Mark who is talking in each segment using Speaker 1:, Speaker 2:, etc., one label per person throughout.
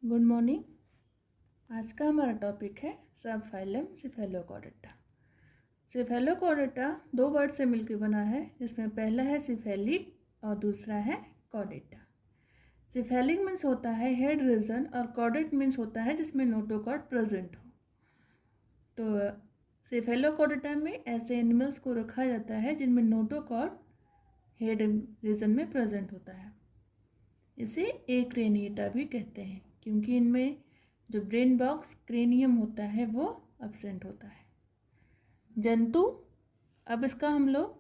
Speaker 1: Good morning. आज का हमारा टॉपिक है सब फाइलम सिफेलोकॉर्डेटा। सिफेलोकॉर्डेटा दो वर्ड से मिलकर बना है, जिसमें पहला है सिफेलिक और दूसरा है कॉर्डेटा। सिफेलिक मीन्स होता है हेड रीजन और कॉर्डेट मीन्स होता है जिसमें नोटोकॉर्ड प्रेजेंट हो। तो सिफेलोकॉर्डेटा में ऐसे एनिमल्स को रखा जाता है जिनमें नोटोकॉर्ड हेड रीजन में प्रेजेंट होता है। इसे एक्रेनिएटा भी कहते हैं क्योंकि इनमें जो ब्रेन बॉक्स क्रेनियम होता है वो अब्सेंट होता है। जंतु, अब इसका हम लोग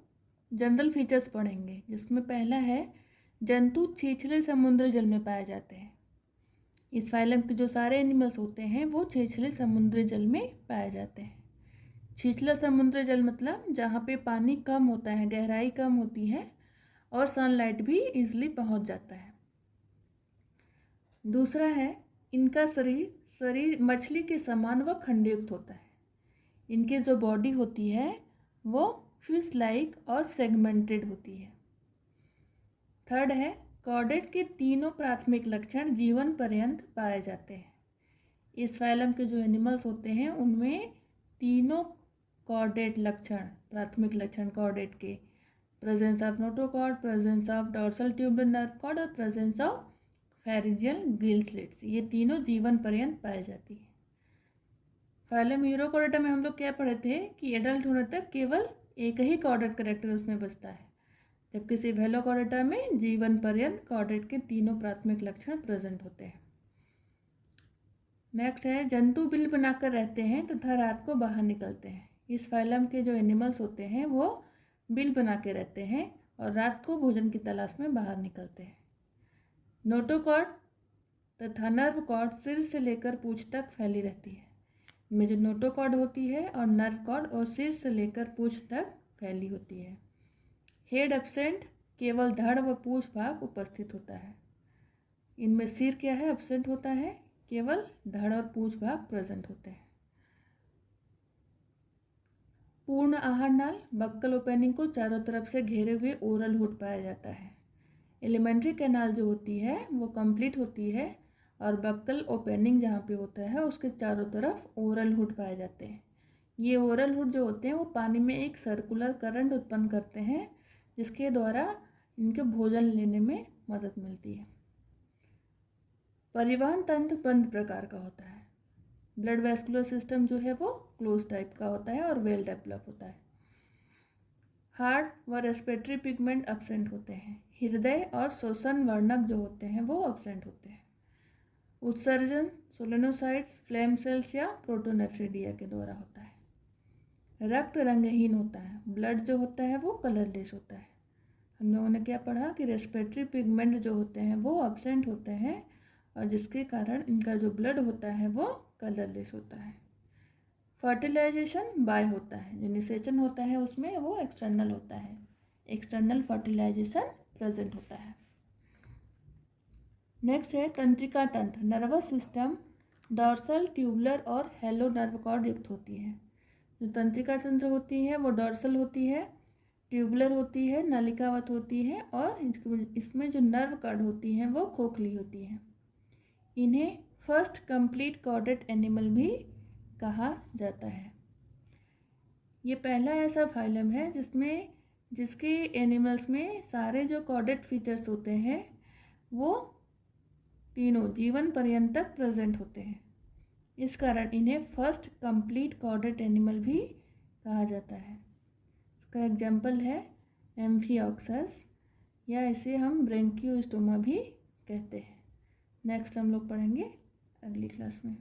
Speaker 1: जनरल फीचर्स पढ़ेंगे, जिसमें पहला है जंतु छिछले समुद्र जल में पाए जाते हैं। इस फाइलम के जो सारे एनिमल्स होते हैं वो छिछले समुद्र जल में पाए जाते हैं। छिछला समुद्र जल मतलब जहाँ पे पानी कम होता है, गहराई कम होती है और सनलाइट भी इजीली पहुँच जाता है। दूसरा है इनका शरीर मछली के समान व खंडयुक्त होता है। इनकी जो बॉडी होती है वो फिश लाइक और सेगमेंटेड होती है। थर्ड है कॉर्डेट के तीनों प्राथमिक लक्षण जीवन पर्यंत पाए जाते हैं। इस फाइलम के जो एनिमल्स होते हैं उनमें तीनों कॉर्डेट लक्षण, प्राथमिक लक्षण कॉर्डेट के, presence of notochord, presence of dorsal tubular nerve cord और presence of pharyngeal gill slits, ये तीनों जीवन पर्यंत पाई जाती है। फाइलम यूरोकॉर्डेटा में हम लोग क्या पढ़े थे कि एडल्ट होने तक केवल एक ही कॉर्डेट करेक्टर उसमें बचता है, जबकि सिफेलोकॉर्डेटा में जीवन पर्यंत कॉर्डेट के तीनों प्राथमिक लक्षण प्रेजेंट होते हैं। नेक्स्ट है जंतु बिल बनाकर रहते हैं तथा रात को बाहर निकलते हैं। इस फाइलम के जो एनिमल्स होते हैं वो बिल बना के रहते हैं और रात को भोजन की तलाश में बाहर निकलते हैं। नोटोकॉर्ड तथा नर्व कॉर्ड सिर से लेकर पूंछ तक फैली रहती है। इनमें जो नोटोकॉर्ड होती है और नर्व कॉर्ड और सिर से लेकर पूंछ तक फैली होती है। हेड एब्सेंट, केवल धड़ व पूंछ भाग उपस्थित होता है। इनमें सिर क्या है, एब्सेंट होता है, केवल धड़ और पूंछ भाग प्रेजेंट होते हैं। पूर्ण आहार नाल, बक्कल ओपनिंग को चारों तरफ से घेरे हुए ओरल हुड पाया जाता है। एलिमेंट्री कैनाल जो होती है वो कंप्लीट होती है और बक्कल ओपनिंग जहाँ पे होता है उसके चारों तरफ ओरल हुड पाए जाते हैं। ये ओरल हुड जो होते हैं वो पानी में एक सर्कुलर करंट उत्पन्न करते हैं, जिसके द्वारा इनके भोजन लेने में मदद मिलती है। परिवहन तंत्र बंद प्रकार का होता है। ब्लड वेस्कुलर सिस्टम जो है वो क्लोज टाइप का होता है और वेल डेवलप होता है। हार्ट व रेस्पिरेटरी पिगमेंट एब्सेंट होते हैं। हृदय और श्वसन वर्णक जो होते हैं वो एब्सेंट होते हैं। उत्सर्जन सोलेनोसाइट्स, फ्लेम सेल्स या प्रोटोनेफ्रिडिया के द्वारा होता है। रक्त रंगहीन होता है। ब्लड जो होता है वो कलरलेस होता है। हम लोगों ने क्या पढ़ा कि रेस्पिरेटरी पिगमेंट जो होते हैं वो एब्सेंट होते हैं और जिसके कारण इनका जो ब्लड होता है वो कलरलेस होता है। फर्टिलाइजेशन बाय होता है, जो निषेचन होता है उसमें वो एक्सटर्नल होता है। एक्सटर्नल फर्टिलाइजेशन प्रेजेंट होता है। नेक्स्ट है तंत्रिका तंत्र, नर्वस सिस्टम डॉर्सल, ट्यूबुलर और हेलो नर्व कॉर्ड युक्त होती है। जो तंत्रिका तंत्र होती है वो डॉर्सल होती है, ट्यूबुलर होती है, नलिकावत होती है और इसमें जो नर्व कॉर्ड होती हैं वो खोखली होती है। इन्हें फर्स्ट कंप्लीट कॉर्डेट एनिमल भी कहा जाता है। ये पहला ऐसा फाइलम है जिसके एनिमल्स में सारे जो कॉर्डेट फीचर्स होते हैं वो तीनों जीवन पर्यंत तक प्रेजेंट होते हैं। इस कारण इन्हें फर्स्ट कंप्लीट कॉर्डेट एनिमल भी कहा जाता है। इसका एग्जाम्पल है एम्फिऑक्सस, या इसे हम ब्रेंकियोस्टोमा भी कहते हैं। नेक्स्ट हम लोग पढ़ेंगे अगली क्लास में।